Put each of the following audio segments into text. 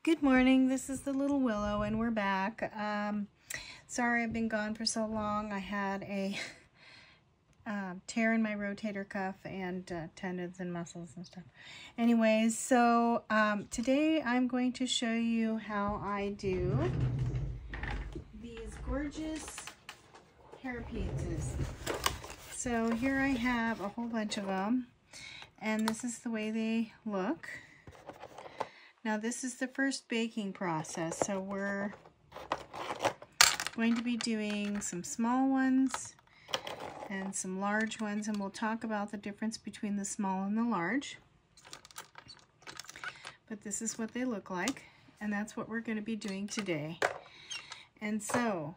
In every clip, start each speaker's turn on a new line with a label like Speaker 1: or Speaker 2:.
Speaker 1: Good morning, this is the little Willow and we're back. Sorry I've been gone for so long. I had a tear in my rotator cuff and tendons and muscles and stuff. Anyways, so today I'm going to show you how I do these gorgeous hair pieces. So here I have a whole bunch of them and this is the way they look. Now this is the first baking process, so we're going to be doing some small ones and some large ones, and we'll talk about the difference between the small and the large. But this is what they look like, and that's what we're going to be doing today. And so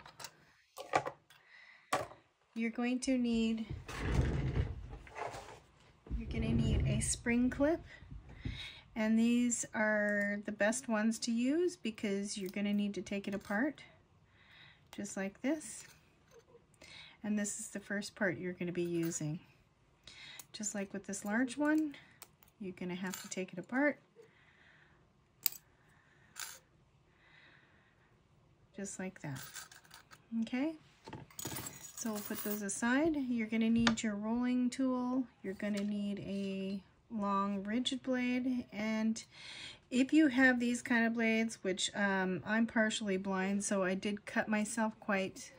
Speaker 1: you're going to need a spring clip. And these are the best ones to use because you're going to need to take it apart just like this. And this is the first part you're going to be using. Just like with this large one, you're going to have to take it apart. Just like that. Okay? So we'll put those aside. You're going to need your rolling tool. You're going to need a long rigid blade, and if you have these kind of blades, which I'm partially blind, so I did cut myself quite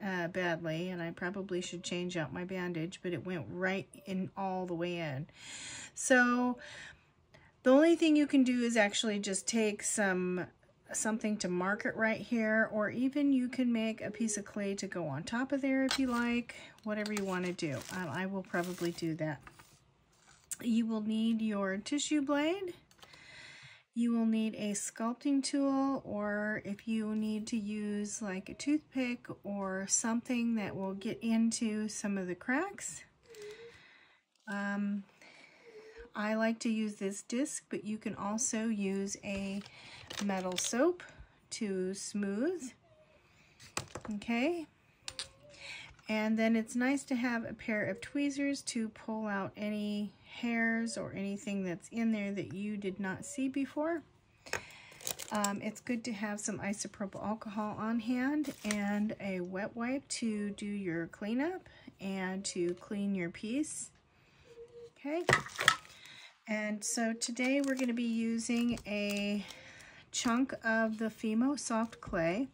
Speaker 1: badly, and I probably should change out my bandage, but it went right in all the way in. So the only thing you can do is actually just take something to mark it right here, or even you can make a piece of clay to go on top of there if you like, whatever you want to do. I will probably do that. You will need your tissue blade. You will need a sculpting tool, or if you need to use like a toothpick or something that will get into some of the cracks. I like to use this disc, but you can also use a metal soap to smooth. Okay. And then it's nice to have a pair of tweezers to pull out any hairs or anything that's in there that you did not see before. It's good to have some isopropyl alcohol on hand and a wet wipe to do your cleanup and to clean your piece. Okay. And so today we're going to be using a chunk of the Fimo soft clay.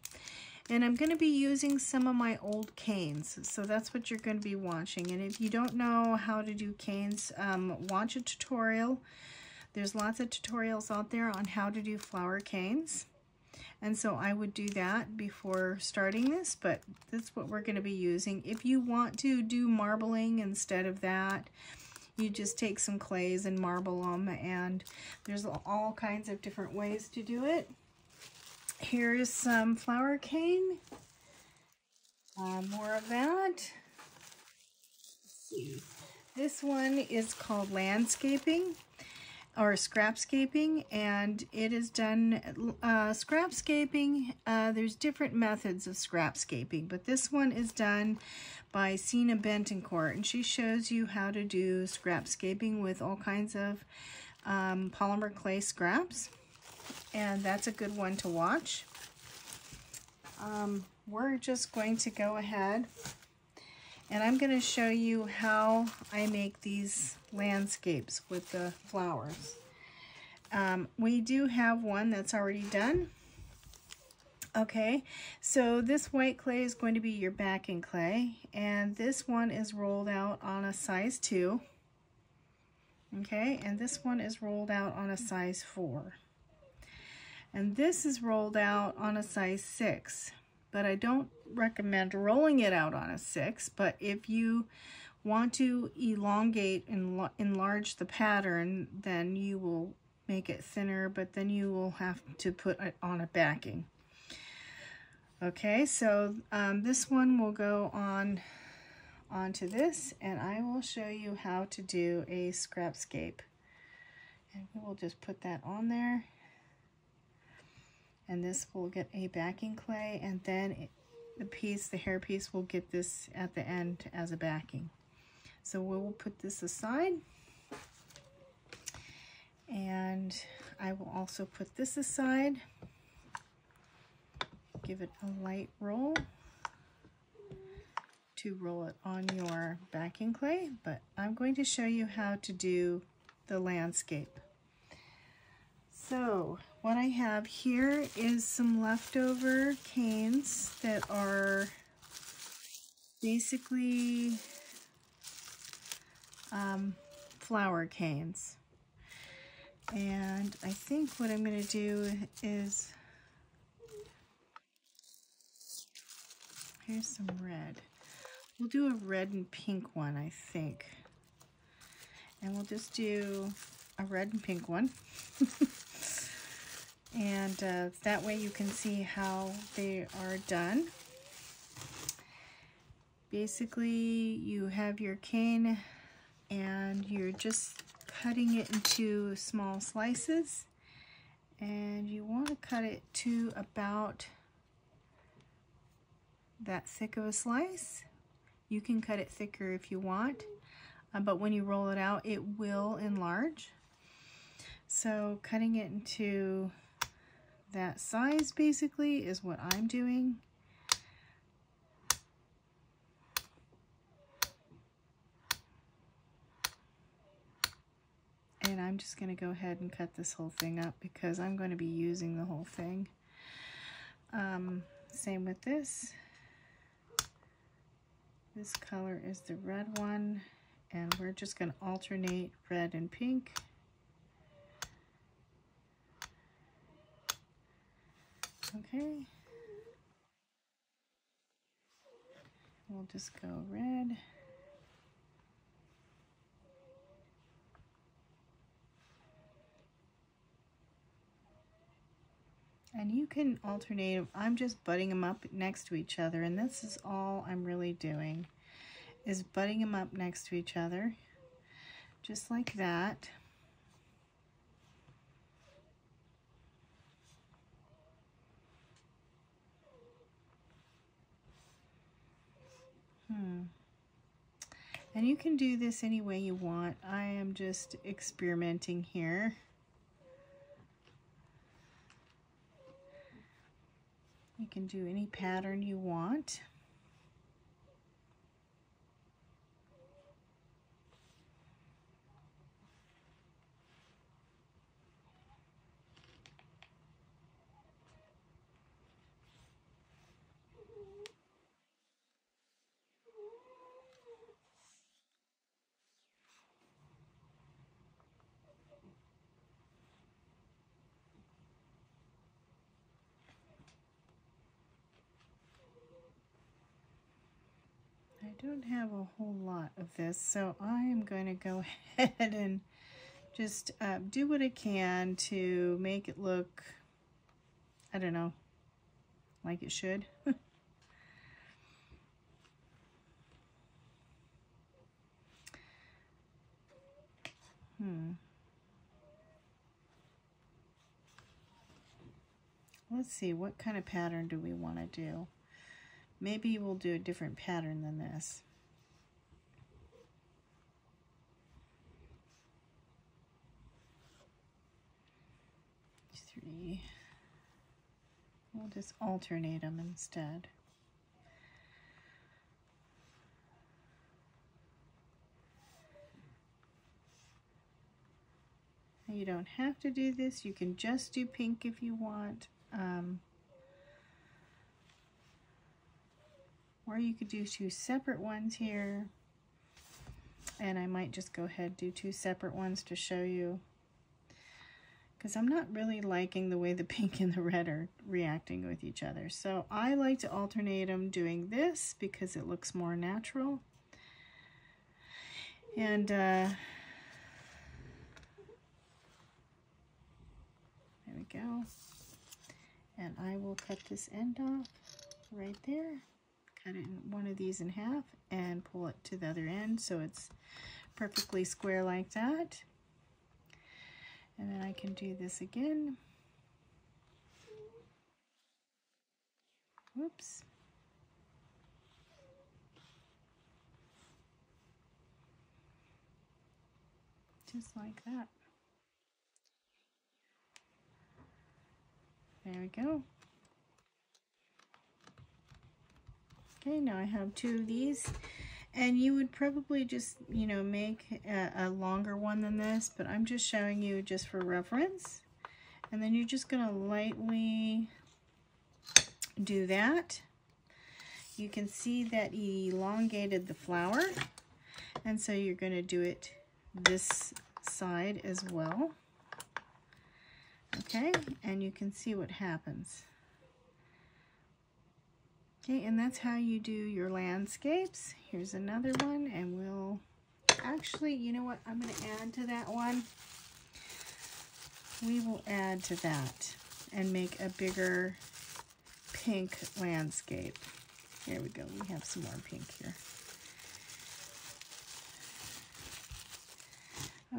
Speaker 1: And I'm going to be using some of my old canes, so that's what you're going to be watching. And if you don't know how to do canes, watch a tutorial. There's lots of tutorials out there on how to do flower canes. And so I would do that before starting this, but that's what we're going to be using. If you want to do marbling instead of that, you just take some clays and marble them, and there's all kinds of different ways to do it. Here's some flower cane. More of that. Let's see. This one is called landscaping or scrapscaping, and it is done scrapscaping. There's different methods of scrapscaping, but this one is done by Sina Bentoncourt, and she shows you how to do scrapscaping with all kinds of polymer clay scraps. And that's a good one to watch. We're just going to go ahead and I'm going to show you how I make these landscapes with the flowers. We do have one that's already done. Okay, so this white clay is going to be your backing clay, and this one is rolled out on a size 2. Okay, and this one is rolled out on a size 4. And this is rolled out on a size 6, but I don't recommend rolling it out on a 6, but if you want to elongate and enlarge the pattern, then you will make it thinner, but then you will have to put it on a backing. Okay, so this one will go onto this, and I will show you how to do a scrapscape. And we will just put that on there. And this will get a backing clay, and then the hair piece will get this at the end as a backing. So we'll put this aside, and I will also put this aside. Give it a light roll to roll it on your backing clay, but I'm going to show you how to do the landscape. So what I have here is some leftover canes that are basically flower canes. And I think what I'm going to do is, here's some red. We'll do a red and pink one, I think. And we'll just do a red and pink one. And that way you can see how they are done. Basically, you have your cane and you're just cutting it into small slices. And you want to cut it to about that thick of a slice. You can cut it thicker if you want, but when you roll it out, it will enlarge. So cutting it into that size basically is what I'm doing. And I'm just going to go ahead and cut this whole thing up because I'm going to be using the whole thing. Same with this. This color is the red one, and we're just going to alternate red and pink. Okay. We'll just go red. And you can alternate them. I'm just butting them up next to each other, and this is all I'm really doing, is butting them up next to each other, just like that. And you can do this any way you want. I am just experimenting here. You can do any pattern you want. I don't have a whole lot of this, so I am going to go ahead and just do what I can to make it look, I don't know, like it should. Let's see, what kind of pattern do we want to do? Maybe we'll do a different pattern than this. 3. We'll just alternate them instead. Now you don't have to do this. You can just do pink if you want. Or you could do 2 separate ones here. And I might just go ahead and do 2 separate ones to show you. Because I'm not really liking the way the pink and the red are reacting with each other. So I like to alternate them doing this because it looks more natural. And there we go. And I will cut this end off right there. Cut it in one of these in half and pull it to the other end so it's perfectly square like that. And then I can do this again. Whoops. Just like that. There we go. Okay, now I have 2 of these, and you would probably just, you know, make a longer one than this, but I'm just showing you just for reference. And then you're just going to lightly do that. You can see that he elongated the flower, and so you're going to do it this side as well. Okay, and you can see what happens. Okay, and that's how you do your landscapes. Here's another one, and we'll actually, you know what, I'm going to add to that one. We will add to that and make a bigger pink landscape. There we go, we have some more pink here.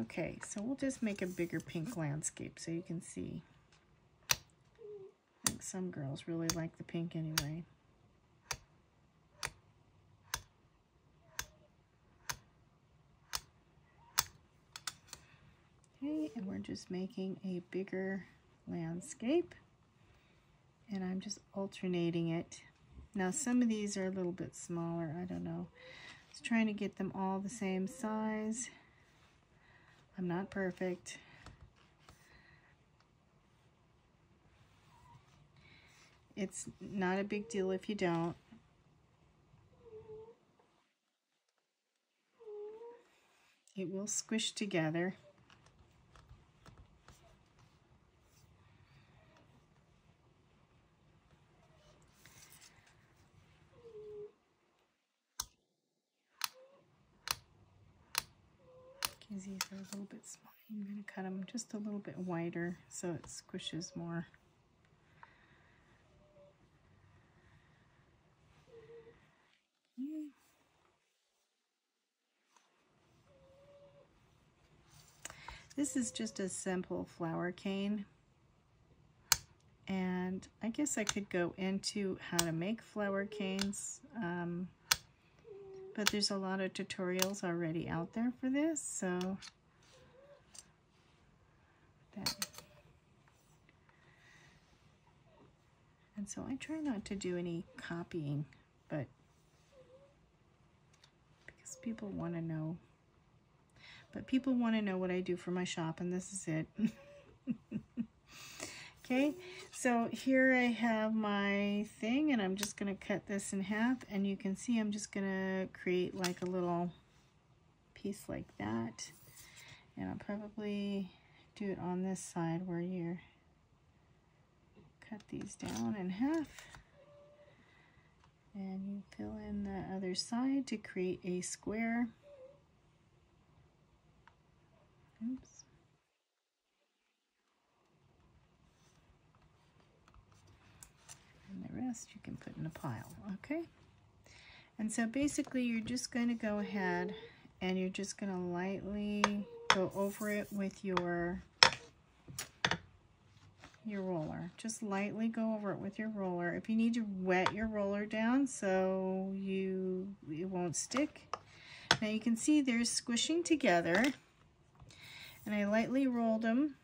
Speaker 1: Okay, so we'll just make a bigger pink landscape so you can see. I think some girls really like the pink anyway. Okay, and we're just making a bigger landscape, and I'm just alternating it. Now some of these are a little bit smaller, I don't know. Just trying to get them all the same size. I'm not perfect. It's not a big deal if you don't. It will squish together. These are a little bit small. I'm going to cut them just a little bit wider so it squishes more. Okay. This is just a simple flower cane, and I guess I could go into how to make flower canes, but there's a lot of tutorials already out there for this, so and so I try not to do any copying, but because people want to know. But people want to know what I do for my shop, and this is it. Okay, so here I have my thing, and I'm just going to cut this in half, and you can see I'm just going to create like a little piece like that, and I'll probably do it on this side where you cut these down in half, and you fill in the other side to create a square. Oops. And the rest you can put in a pile, okay? And so basically you're just going to go ahead and you're just going to lightly go over it with your roller. Just lightly go over it with your roller. If you need to wet your roller down so it won't stick. Now you can see they're squishing together, and I lightly rolled them,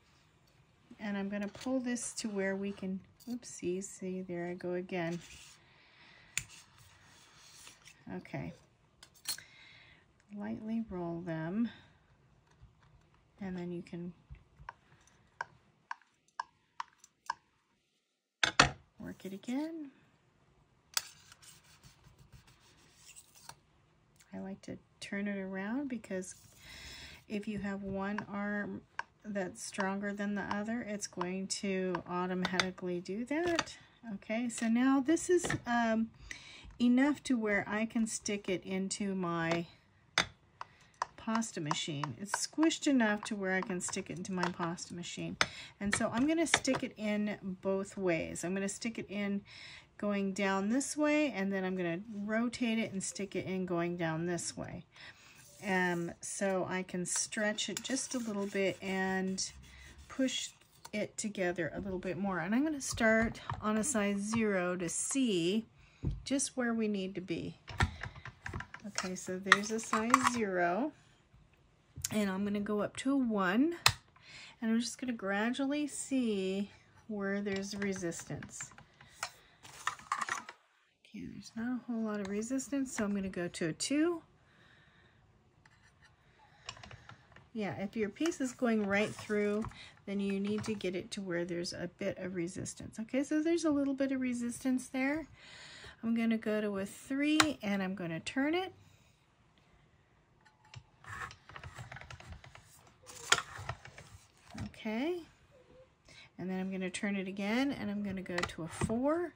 Speaker 1: and I'm going to pull this to where we can, oopsie, see, there I go again. Okay, lightly roll them, and then you can work it again. I like to turn it around because if you have one arm that's stronger than the other, it's going to automatically do that. Okay, so now this is enough to where I can stick it into my pasta machine. It's squished enough to where I can stick it into my pasta machine. And so I'm going to stick it in both ways. I'm going to stick it in going down this way, and then I'm going to rotate it and stick it in going down this way. So I can stretch it just a little bit and push it together a little bit more. And I'm going to start on a size 0 to see just where we need to be. Okay, so there's a size 0, and I'm going to go up to a 1, and I'm just going to gradually see where there's resistance. Okay, there's not a whole lot of resistance, so I'm going to go to a 2. Yeah, if your piece is going right through, then you need to get it to where there's a bit of resistance. Okay, so there's a little bit of resistance there. I'm going to go to a 3 and I'm going to turn it. Okay, and then I'm going to turn it again and I'm going to go to a 4.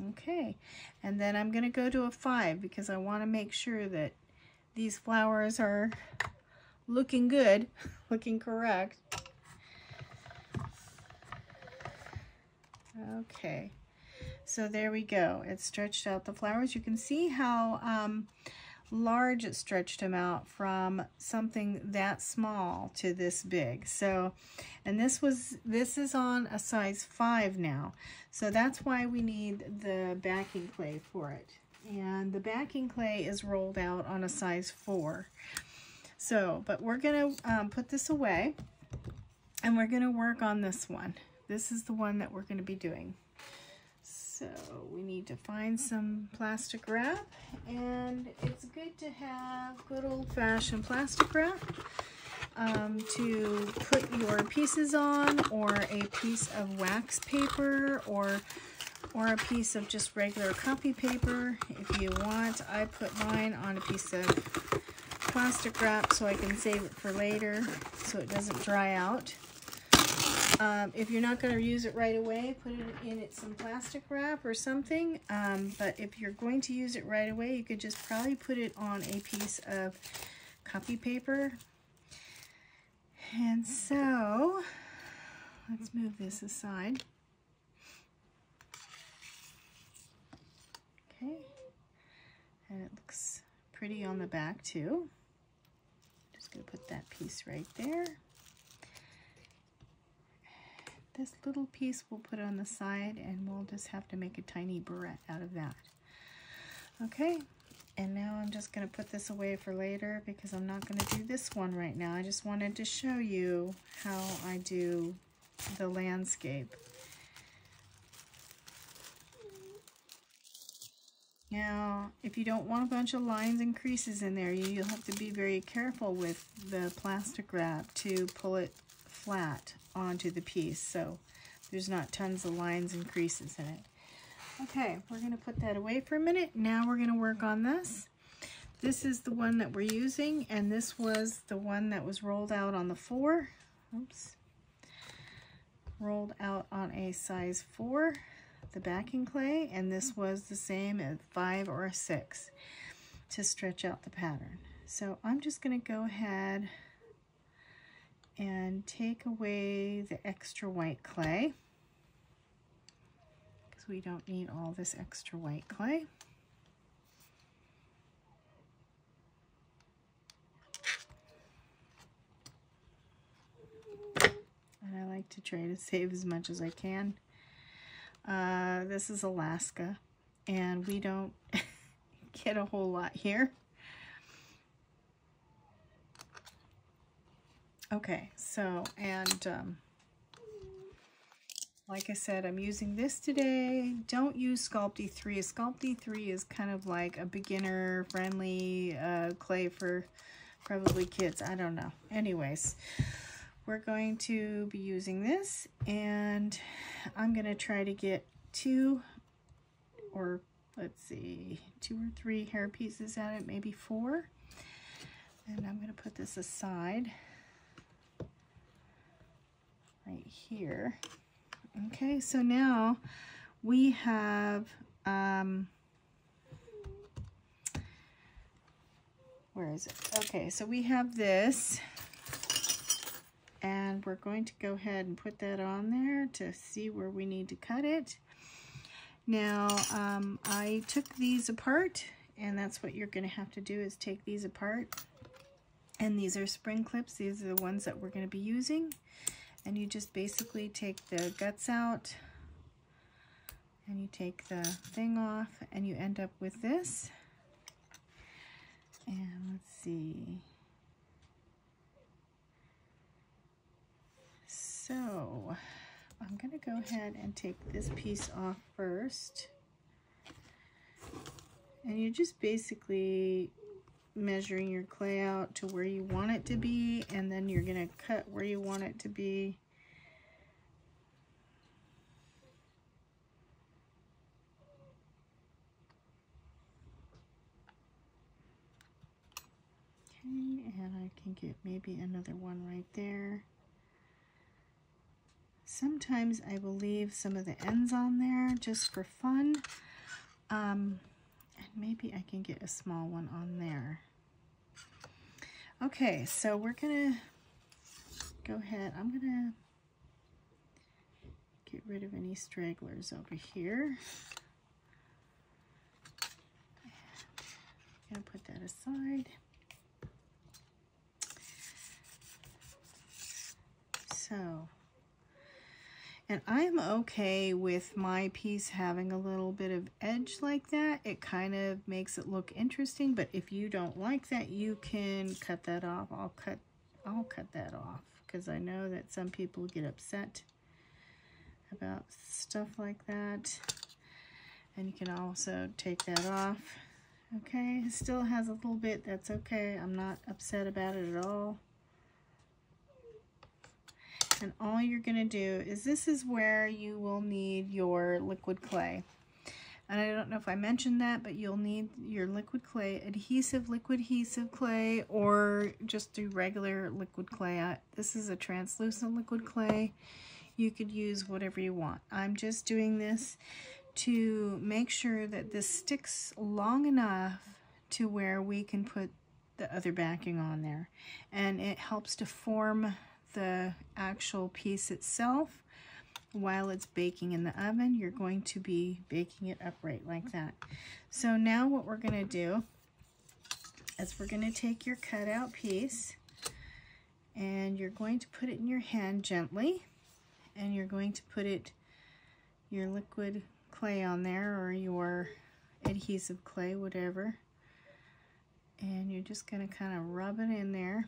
Speaker 1: Okay, and then I'm going to go to a 5 because I want to make sure that these flowers are looking good, looking correct. Okay, so there we go. It stretched out the flowers. You can see how large it stretched them out from something that small to this big. So, and this is on a size 5 now. So that's why we need the backing clay for it. And the backing clay is rolled out on a size 4. So, but we're gonna put this away and we're gonna work on this one. This is the one that we're gonna be doing. So we need to find some plastic wrap, and it's good to have good old-fashioned plastic wrap to put your pieces on, or a piece of wax paper, or a piece of just regular copy paper if you want. I put mine on a piece of plastic wrap so I can save it for later so it doesn't dry out. If you're not going to use it right away, put it in some plastic wrap or something. But if you're going to use it right away, you could just probably put it on a piece of copy paper. And so, let's move this aside. Okay, and it looks pretty on the back too. Just going to put that piece right there. This little piece we'll put on the side, and we'll just have to make a tiny barrette out of that. Okay, and now I'm just going to put this away for later because I'm not going to do this one right now. I just wanted to show you how I do the landscape. Now, if you don't want a bunch of lines and creases in there, you'll have to be very careful with the plastic wrap to pull it flat onto the piece so there's not tons of lines and creases in it. Okay, we're going to put that away for a minute. Now we're going to work on this. This is the one that we're using, and this was the one that was rolled out on the 4. Oops. Rolled out on a size 4, the backing clay, and this was the same as 5 or a 6 to stretch out the pattern. So I'm just going to go ahead and take away the extra white clay because we don't need all this extra white clay. And I like to try to save as much as I can. This is Alaska, and we don't get a whole lot here. Okay, so, and like I said, I'm using this today. Don't use Sculpey 3. Sculpey 3 is kind of like a beginner-friendly clay for probably kids. I don't know. Anyways, we're going to be using this, and I'm going to try to get 2 or, let's see, 2 or 3 hair pieces at it, maybe 4. And I'm going to put this aside right here. Okay, so now we have where is it? Okay, so we have this, and we're going to go ahead and put that on there to see where we need to cut it. Now I took these apart, and that's what you're going to have to do, is take these apart. And these are spring clips. These are the ones that we're going to be using. And you just basically take the guts out, and you take the thing off, and you end up with this. And let's see, So I'm going to go ahead and take this piece off first. And you're just basically measuring your clay out to where you want it to be, and then you're going to cut where you want it to be. Okay, and I can get maybe another one right there. Sometimes I will leave some of the ends on there just for fun. And maybe I can get a small one on there. Okay, so we're gonna go ahead. I'm gonna get rid of any stragglers over here. I'm gonna put that aside. So, and I'm okay with my piece having a little bit of edge like that. It kind of makes it look interesting, but if you don't like that, you can cut that off. I'll cut that off because I know that some people get upset about stuff like that. And you can also take that off. Okay, it still has a little bit, that's okay. I'm not upset about it at all. And all you're going to do is, this is where you will need your liquid clay. And I don't know if I mentioned that, but you'll need your liquid clay, liquid adhesive clay, or just do regular liquid clay. This is a translucent liquid clay. You could use whatever you want. I'm just doing this to make sure that this sticks long enough to where we can put the other backing on there. And it helps to form the actual piece itself while it's baking in the oven. You're going to be baking it upright like that. So now what we're going to do is we're going to take your cutout piece and you're going to put it in your hand gently, and you're going to put your liquid clay on there, or your adhesive clay, whatever, and you're just going to kind of rub it in there.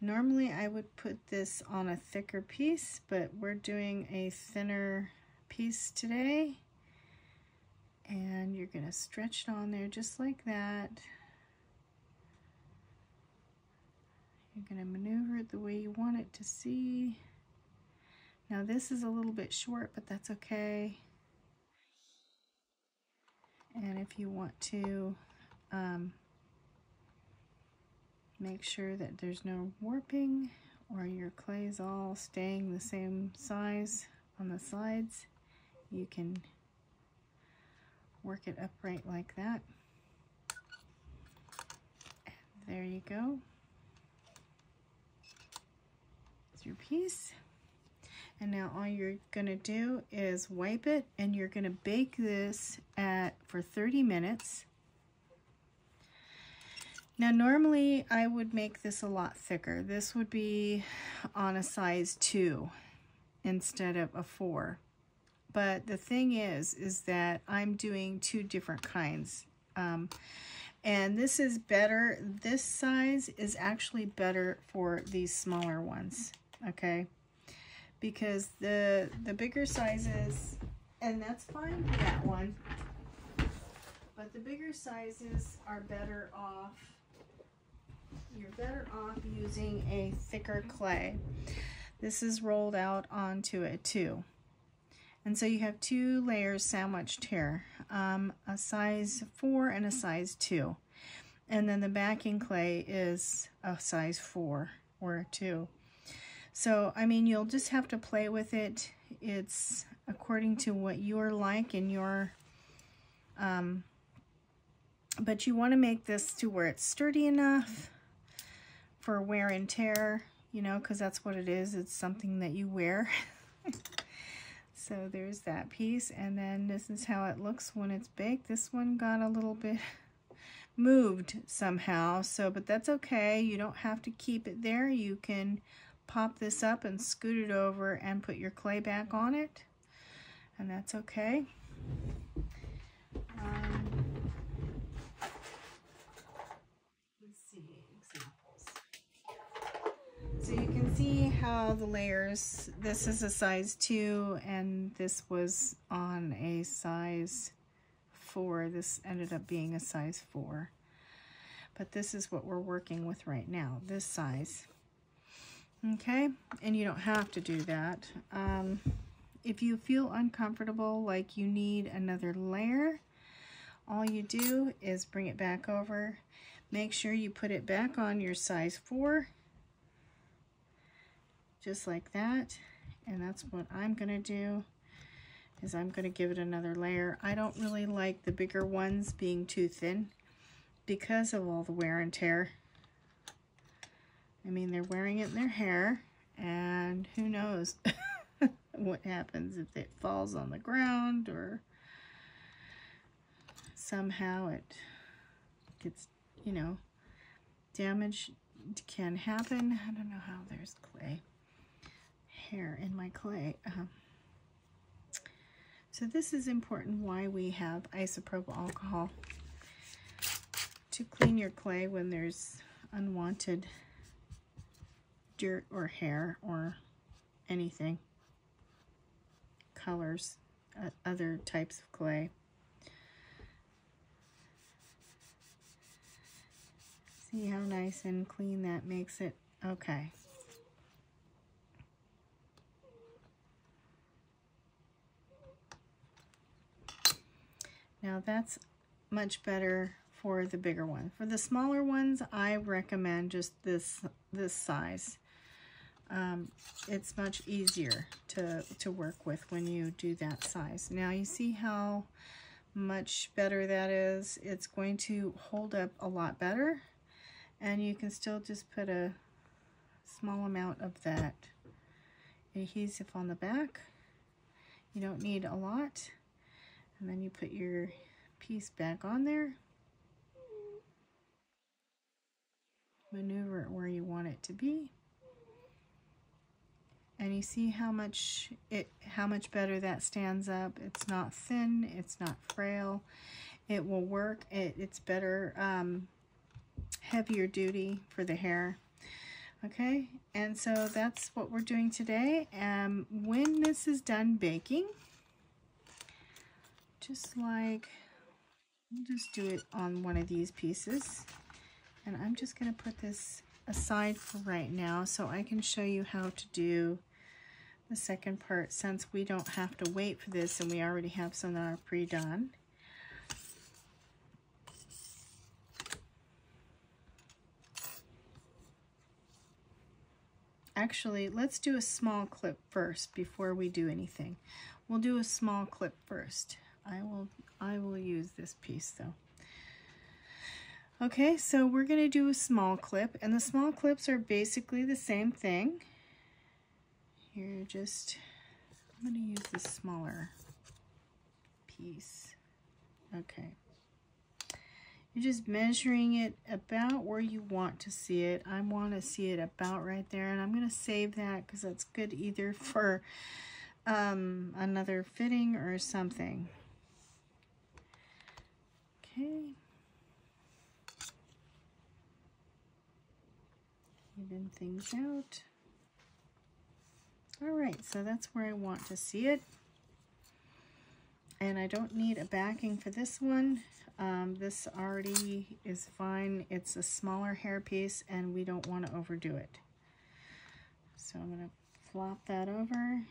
Speaker 1: Normally I would put this on a thicker piece, but we're doing a thinner piece today. And you're going to stretch it on there just like that. You're going to maneuver it the way you want it to see. Now this is a little bit short, but that's okay. And if you want to make sure that there's no warping, or your clay is all staying the same size on the sides, you can work it upright like that. And there you go. It's your piece. And now all you're going to do is wipe it, and you're going to bake this for 30 minutes. Now normally I would make this a lot thicker. This would be on a size 2 instead of a 4. But the thing is that I'm doing 2 different kinds. And this is better, this size is actually better for these smaller ones, okay? Because the bigger sizes, and that's fine for that one, but the bigger sizes are better off. You're better off using a thicker clay. This is rolled out onto it too. And so you have 2 layers sandwiched here, a size 4 and a size 2. And then the backing clay is a size 4 or a 2. So, I mean, you'll just have to play with it. It's according to what you're like and your, but you want to make this to where it's sturdy enough for wear and tear, you know, because that's what it is. It's something that you wear. So there's that piece, and then this is how it looks when it's baked. This one got a little bit moved somehow, so, but that's okay. You don't have to keep it there. You can pop this up and scoot it over and put your clay back on it, and that's okay. Let's see examples. So how the layers, this is a size 2 and this was on a size 4. This ended up being a size 4. But this is what we're working with right now, this size. Okay, and you don't have to do that. If you feel uncomfortable, like you need another layer, all you do is bring it back over. Make sure you put it back on your size 4, just like that. And that's what I'm gonna do, is I'm gonna give it another layer. I don't really like the bigger ones being too thin because of all the wear and tear. I mean, they're wearing it in their hair, and who knows what happens if it falls on the ground or somehow it gets, you know, damage can happen. I don't know how. There's clay, hair in my clay. So this is important why we have isopropyl alcohol, to clean your clay when there's unwanted dirt or hair or anything, colors, other types of clay. See how nice and clean that makes it? Okay. Now that's much better for the bigger one. For the smaller ones, I recommend just this size. It's much easier to work with when you do that size. Now you see how much better that is. It's going to hold up a lot better, and you can still just put a small amount of that adhesive on the back. You don't need a lot. And then you put your piece back on there. Maneuver it where you want it to be. And you see how much better that stands up. It's not thin, it's not frail. It will work. It's better, heavier duty for the hair. Okay, and so that's what we're doing today. When this is done baking, just like, we'll just do it on one of these pieces. And I'm just going to put this aside for right now so I can show you how to do the second part, since we don't have to wait for this and we already have some that are pre-done. Actually, let's do a small clip first before we do anything. We'll do a small clip first. I will use this piece though. Okay, so we're going to do a small clip, and the small clips are basically the same thing. Here, I'm going to use the smaller piece. Okay. You're just measuring it about where you want to see it. I want to see it about right there, and I'm going to save that because that's good either for another fitting or something. Okay. Even things out. All right, so that's where I want to see it. And I don't need a backing for this one. This already is fine. It's a smaller hair piece and we don't want to overdo it. So I'm going to flop that over.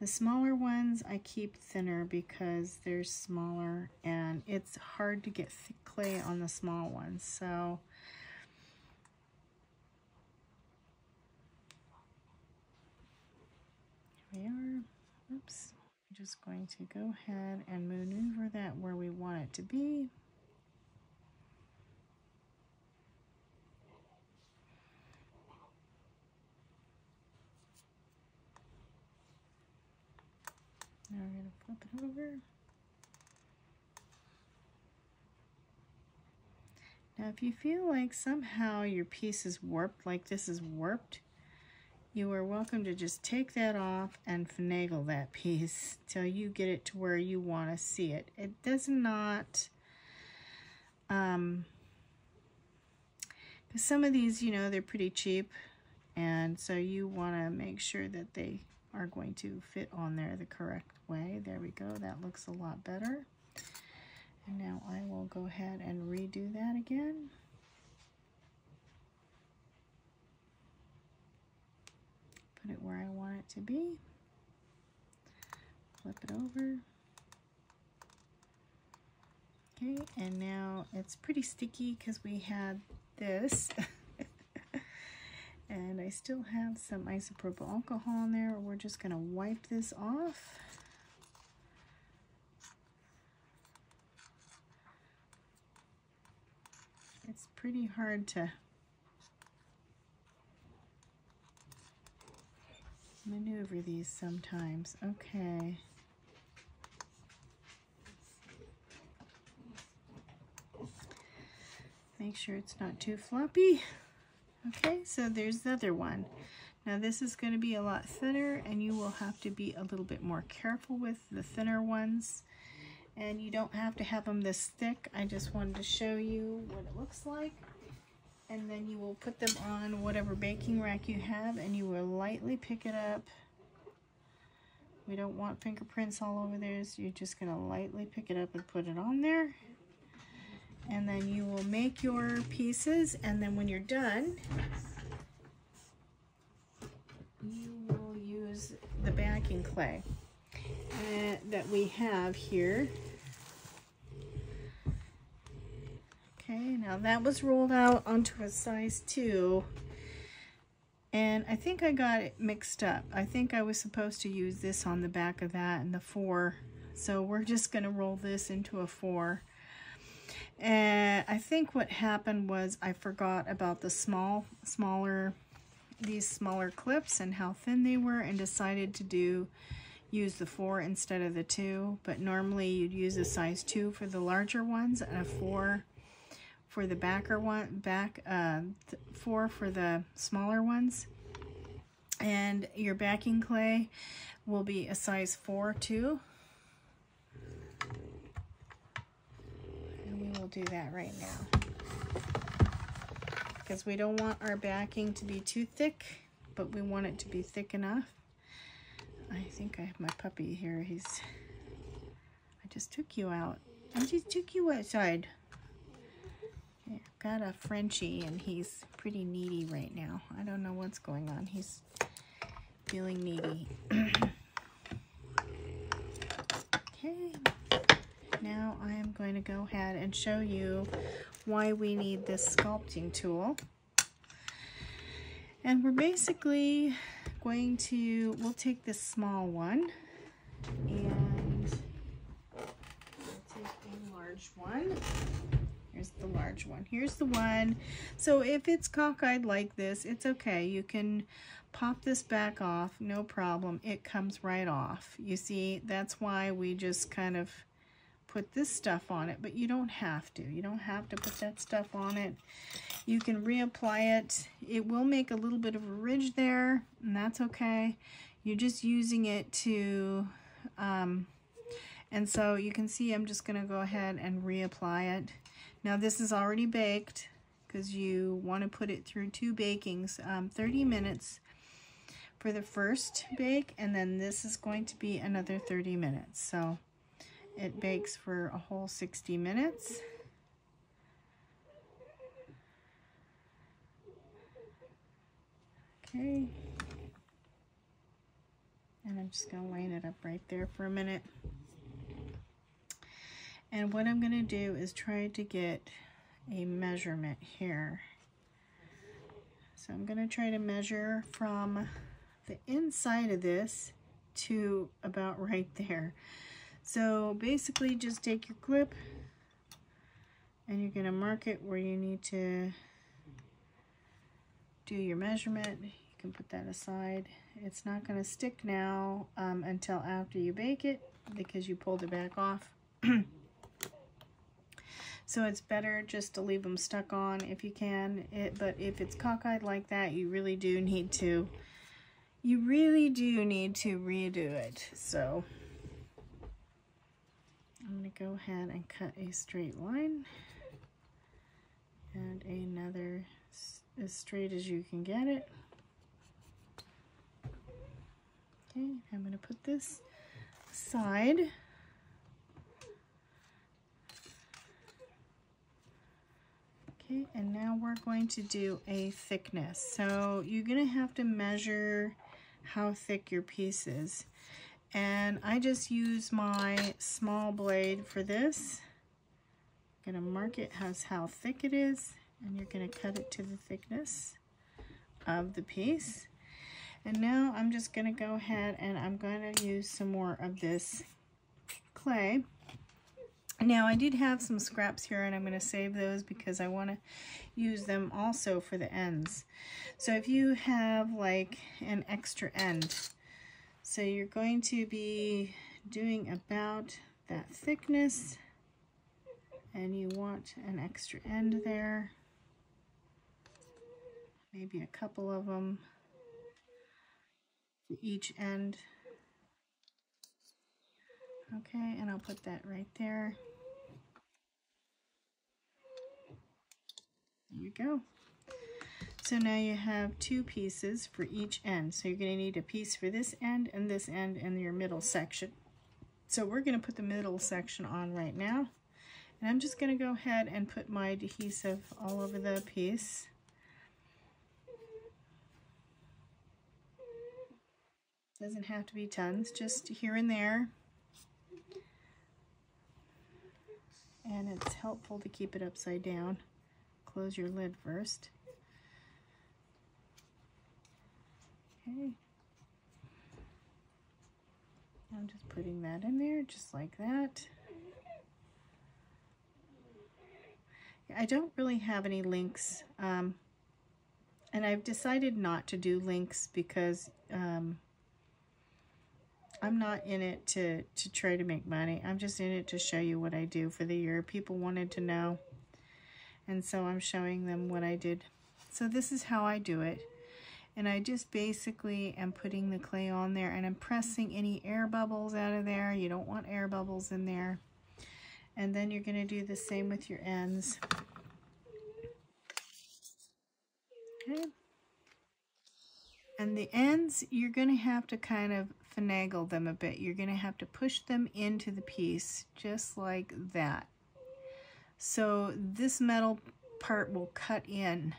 Speaker 1: The smaller ones I keep thinner because they're smaller and it's hard to get thick clay on the small ones. So here we are. Oops. I'm just going to go ahead and maneuver that where we want it to be. Now we're going to flip it over. Now if you feel like somehow your piece is warped, like this is warped, you are welcome to just take that off and finagle that piece till you get it to where you want to see it. It does not Because some of these, you know, they're pretty cheap, and so you want to make sure that they are going to fit on there the correct way. There we go. That looks a lot better. And now I will go ahead and redo that again. Put it where I want it to be. Flip it over. Okay, and now it's pretty sticky because we had this. And I still have some isopropyl alcohol in there. We're just going to wipe this off. It's pretty hard to maneuver these sometimes. Okay. Make sure it's not too floppy. Okay, so there's the other one. Now this is going to be a lot thinner, and you will have to be a little bit more careful with the thinner ones. And you don't have to have them this thick. I just wanted to show you what it looks like. And then you will put them on whatever baking rack you have, and you will lightly pick it up. We don't want fingerprints all over there, so you're just going to lightly pick it up and put it on there. And then you will make your pieces, and then when you're done, you will use the backing clay that we have here. Okay, now that was rolled out onto a size 2, and I think I got it mixed up. I think I was supposed to use this on the back of that and the 4, so we're just going to roll this into a 4. And I think what happened was I forgot about the these smaller clips and how thin they were, and decided to use the 4 instead of the 2. But normally you'd use a size 2 for the larger ones and a 4 for the 4 for the smaller ones. And your backing clay will be a size 4 too. We'll do that right now because we don't want our backing to be too thick, but we want it to be thick enough. I think I have my puppy here. I just took you out. I just took you outside. Yeah, I've got a Frenchie, and he's pretty needy right now. I don't know what's going on. He's feeling needy. Okay. Now I am going to go ahead and show you why we need this sculpting tool. And we're basically going to, we'll take this small one, and we'll take a large one. Here's the large one. Here's the one. So if it's cockeyed like this, it's okay. You can pop this back off, no problem. It comes right off. You see, that's why we just kind of put this stuff on it, but you don't have to. You don't have to put that stuff on it. You can reapply it. It will make a little bit of a ridge there, and that's okay. You're just using it to, and so you can see I'm just going to go ahead and reapply it. Now this is already baked because you want to put it through 2 bakings, 30 minutes for the first bake, and then this is going to be another 30 minutes. So it bakes for a whole 60 minutes. Okay. And I'm just going to line it up right there for a minute. And what I'm going to do is try to get a measurement here. So I'm going to try to measure from the inside of this to about right there. So basically just take your clip and you're going to mark it where you need to do your measurement. You can put that aside. It's not going to stick now until after you bake it because you pulled it back off. So it's better just to leave them stuck on if you can. But if it's cockeyed like that, you really do need to redo it. So I'm going to go ahead and cut a straight line and another as straight as you can get it. Okay, I'm going to put this aside. Okay, and now we're going to do a thickness. So you're going to have to measure how thick your piece is. And I just use my small blade for this. I'm going to mark it as how thick it is, and you're going to cut it to the thickness of the piece. And now I'm just going to go ahead and I'm going to use some more of this clay. Now I did have some scraps here, and I'm going to save those because I want to use them also for the ends. So if you have like an extra end, so you're going to be doing about that thickness, and you want an extra end there, maybe a couple of them for each end. Okay, and I'll put that right there. There you go. So now you have two pieces for each end. So you're going to need a piece for this end and your middle section. So we're going to put the middle section on right now. And I'm just going to go ahead and put my adhesive all over the piece. Doesn't have to be tons, just here and there. And it's helpful to keep it upside down. Close your lid first. Okay. I'm just putting that in there, just like that. I don't really have any links, and I've decided not to do links because I'm not in it to try to make money. I'm just in it to show you what I do for the year. People wanted to know, and so I'm showing them what I did. So this is how I do it. And I just basically am putting the clay on there, and I'm pressing any air bubbles out of there. You don't want air bubbles in there. And then you're going to do the same with your ends. Okay. And the ends, you're going to have to kind of finagle them a bit. You're going to have to push them into the piece, just like that. So this metal part will cut in.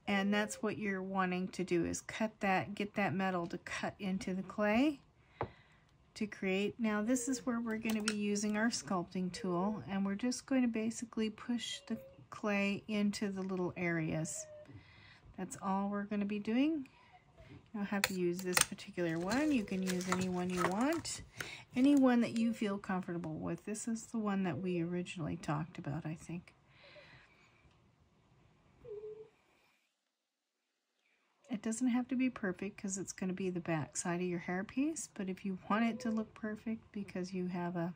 Speaker 1: And that's what you're wanting to do, is cut that, get that metal to cut into the clay to create. Now this is where we're going to be using our sculpting tool, and we're just going to basically push the clay into the little areas. That's all we're going to be doing. You don't have to use this particular one. You can use any one you want, any one that you feel comfortable with. This is the one that we originally talked about, I think. It doesn't have to be perfect because it's going to be the back side of your hairpiece, but if you want it to look perfect because you have a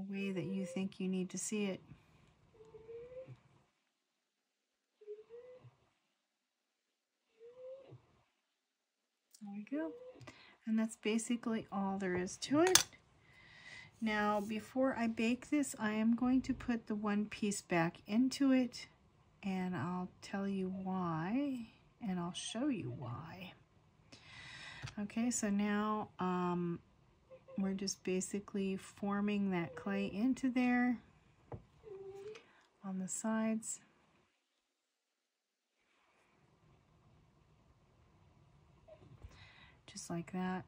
Speaker 1: way that you think you need to see it, there we go. And that's basically all there is to it. Now, before I bake this, I am going to put the one piece back into it, and I'll tell you why, and I'll show you why. Okay, so now we're just basically forming that clay into there on the sides. Just like that.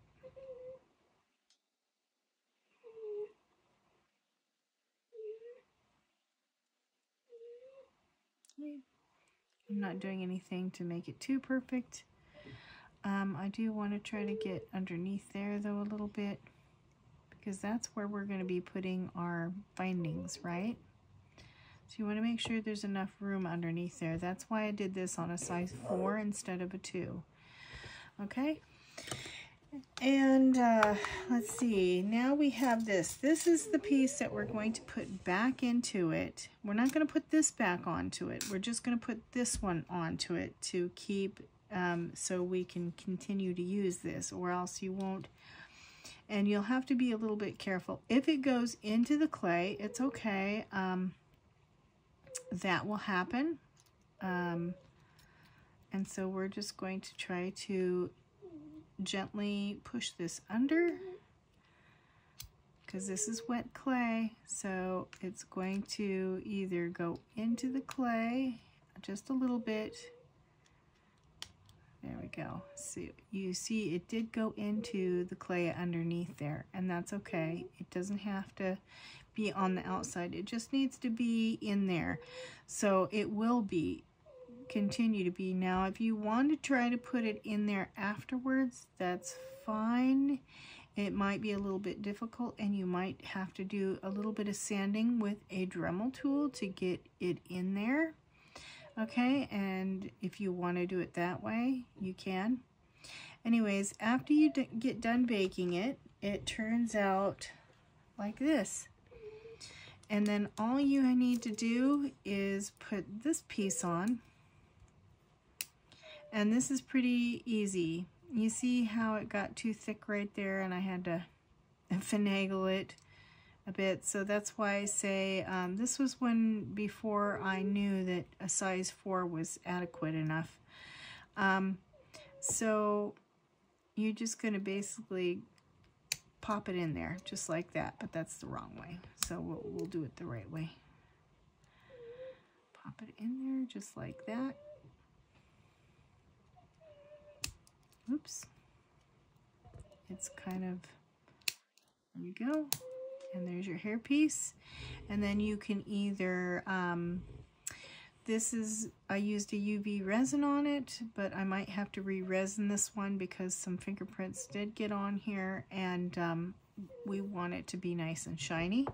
Speaker 1: I'm not doing anything to make it too perfect. I do want to try to get underneath there though a little bit, because that's where we're going to be putting our bindings, right? So you want to make sure there's enough room underneath there. That's why I did this on a size 4 instead of a 2. Okay? And let's see, now we have this. This is the piece that we're going to put back into it. We're not going to put this back onto it. We're just going to put this one onto it to keep, so we can continue to use this, or else you won't. And you'll have to be a little bit careful. If it goes into the clay, it's okay. that will happen. And so we're just going to try to gently push this under, because this is wet clay, so it's going to either go into the clay just a little bit. There we go. So you see it did go into the clay underneath there, and that's okay. It doesn't have to be on the outside. It just needs to be in there. So it will continue to be. Now, if you want to try to put it in there afterwards, that's fine. It might be a little bit difficult, and you might have to do a little bit of sanding with a Dremel tool to get it in there. Okay, and if you want to do it that way, you can. Anyways, after you get done baking it, it turns out like this. And then all you need to do is put this piece on. And this is pretty easy. You see how it got too thick right there, and I had to finagle it a bit. So that's why I say this was before I knew that a size 4 was adequate enough. So you're just going to basically pop it in there just like that, but that's the wrong way. So we'll do it the right way. Pop it in there just like that. Oops. It's kind of, there you go. And there's your hairpiece. And then you can either, I used a UV resin on it, but I might have to re-resin this one because some fingerprints did get on here, and we want it to be nice and shiny.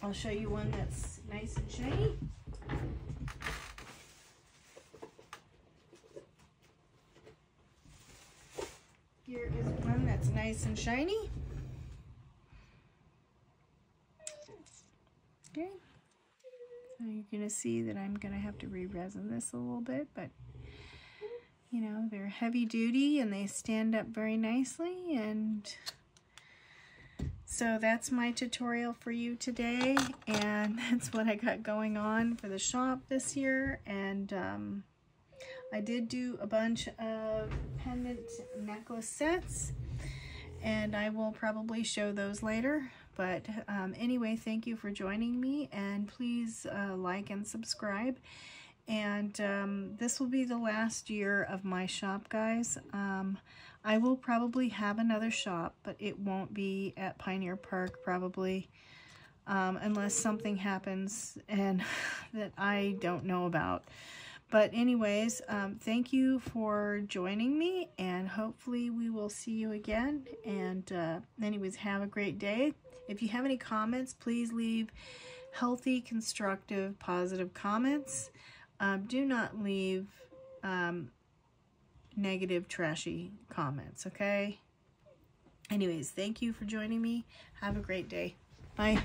Speaker 1: I'll show you one that's nice and shiny. Here is one that's nice and shiny. Okay, so you're going to see that I'm going to have to re-resin this a little bit, but you know, they're heavy duty and they stand up very nicely. And so that's my tutorial for you today, and that's what I got going on for the shop this year. And I did do a bunch of pendant necklace sets, and I will probably show those later. But anyway, thank you for joining me, and please like and subscribe. And this will be the last year of my shop, guys. I will probably have another shop, but it won't be at Pioneer Park probably, unless something happens and that I don't know about. But anyways, thank you for joining me, and hopefully we will see you again. And anyways, have a great day. If you have any comments, please leave healthy, constructive, positive comments. Do not leave negative, trashy comments, okay? Anyways, thank you for joining me. Have a great day. Bye.